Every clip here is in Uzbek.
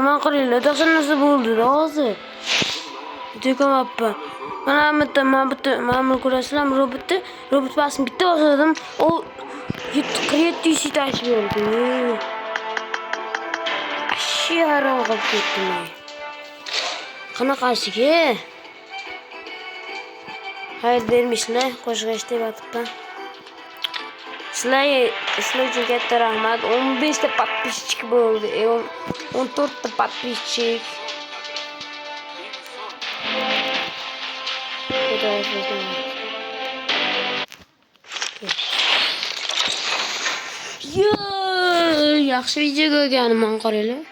nima qilinglar? Taqsir narsa bo'ldi-da hozir. Ko'ryapman. Mana bitta ma'mur ko'rasizlarmi? Robot basni bitta bosadim. O 700 tashib oldi. Ashi harom qolib ketdim. Qanaqasiga? Hayır vermişler. Qo'shg'ishda yotibman. Sizlar uchun katta rahmat. 15 ta подписчик bo'ldi. 14 ta подписчик. Yaxshi video ko'rganman, qaranglar.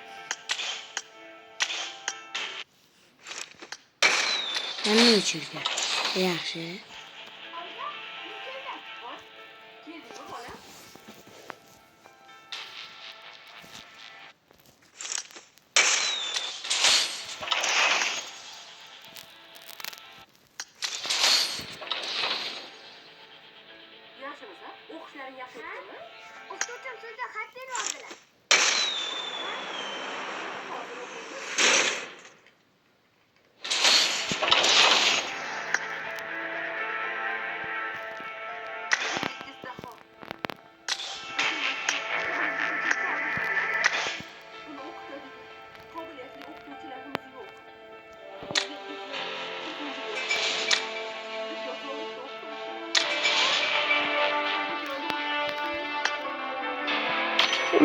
Nima uchun? Yaxshi. O'qishlaring yaxshi o'tdimi? O'qituvchim sizga xat bergandilar.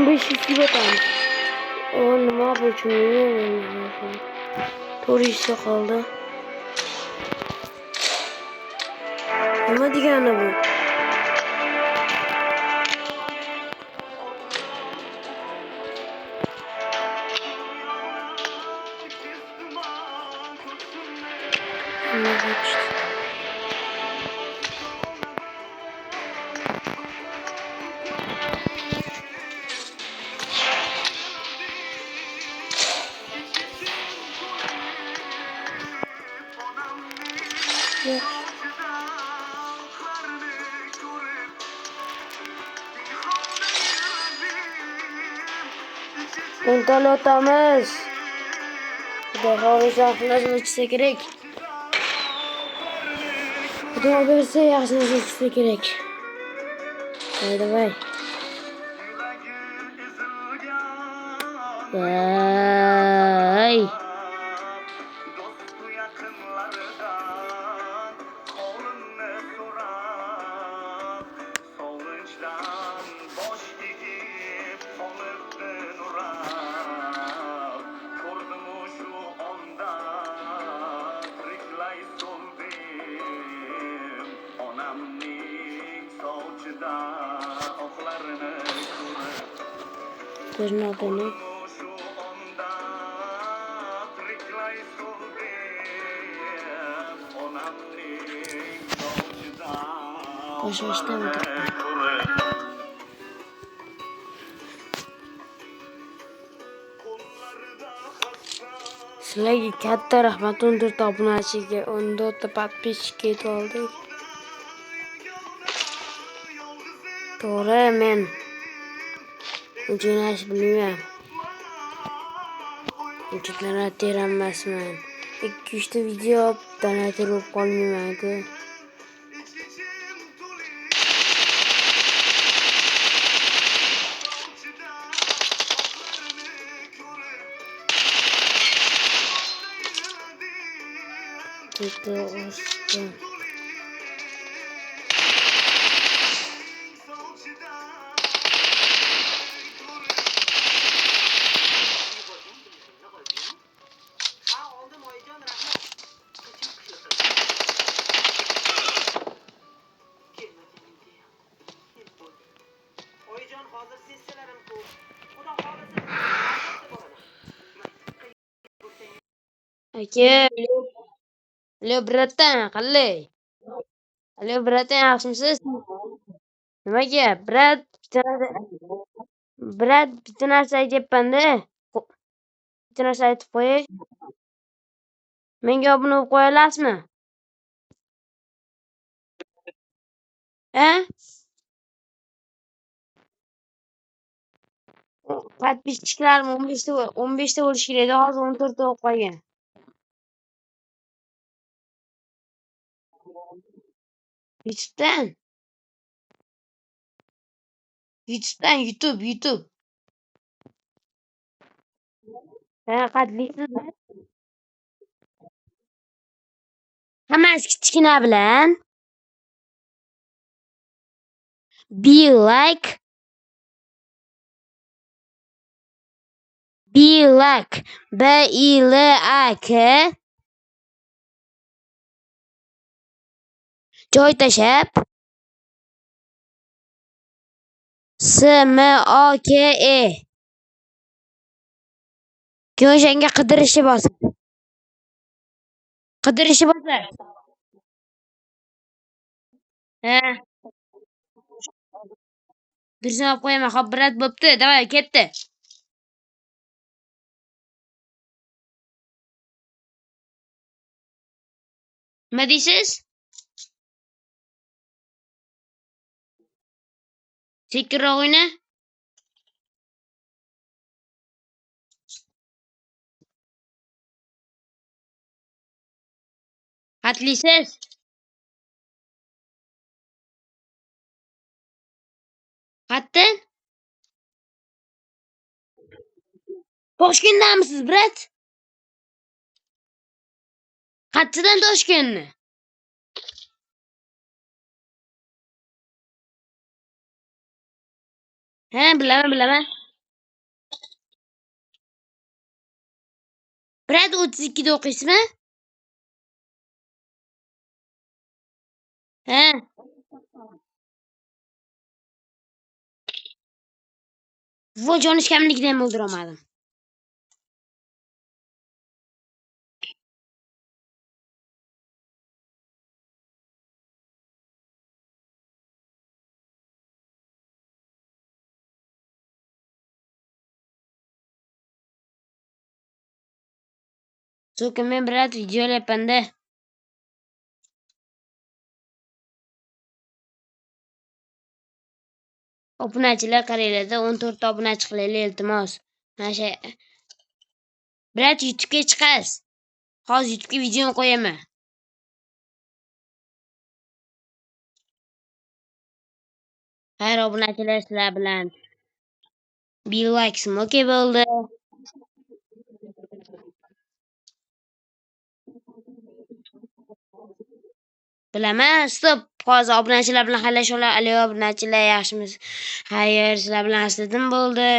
Bir şey bakalım. Oğlum ne yapacağım? Turiste kaldı. Ama diyene bu. Ne yapacağım? Kontalotamiz. Xudo xohlasa ichsa kerak. Xudo bersa yaxshisi ichsa kerak. Davay. Vay. Gözün adını. Boşa işlemedik. Sizlarga katta rahmat. 14 obunachiga, 14 ta подписчикka oldik. To'g'ri, men Jo'nash bilmayman. Donater emasman. 2-3 ta video donater bo'lib qolmayman-ku. Bitta o'sdim. Aka, allo bratdan, qalay? Allo bratdan, yaxshimisiz? Nimaga? Brat, bitta narsa aytyapman-da. Bitta narsa aytib qo'yay. Menga obuna bo'lib qo'ya olasizmi? Подписчиklarim 15 ta bo'lishi kerak edi. Hozir 14 ta bo'lib qolgan. YouTube'dan. YouTube. Ha, qadrlisiz. Hammasi kichkina bilan. Be like. B-I-L-A-K. Joy tashab. S-M-O-K-E. Keyin o'shanga qidirishni bosing. Qidirishni bosing. Ha, dursam olib qo'yaman. Xo'p, brat bo'pti. Davay, ketdi. Nima deysiz? Sekinroq o'yna. Xatlisiz? Xatdan? Toshkentdamisiz, brat? Qattidan Toshkentni. Ha, bilaman. Brat 32 da o'qiysizmi? Ha. Voy, jonishkamnikida ham o'ldirolmadim. So'ka men brat video olyapman-da. Obunachilar qaranglar-da, 14 ta obunachi qilaylik, iltimos. Mana shu brat YouTube'ga chiqasiz. Hozir YouTube'ga video qo'yaman. Xayr, obunachilar sizlar bilan. Be like smoke bo'ldi. Bilaman, stop. Hozir obunachilar bilan xayrlashaman. Alo, obunachilar, yaxshimisiz? Xayr, sizlar bilan asladim bo'ldi.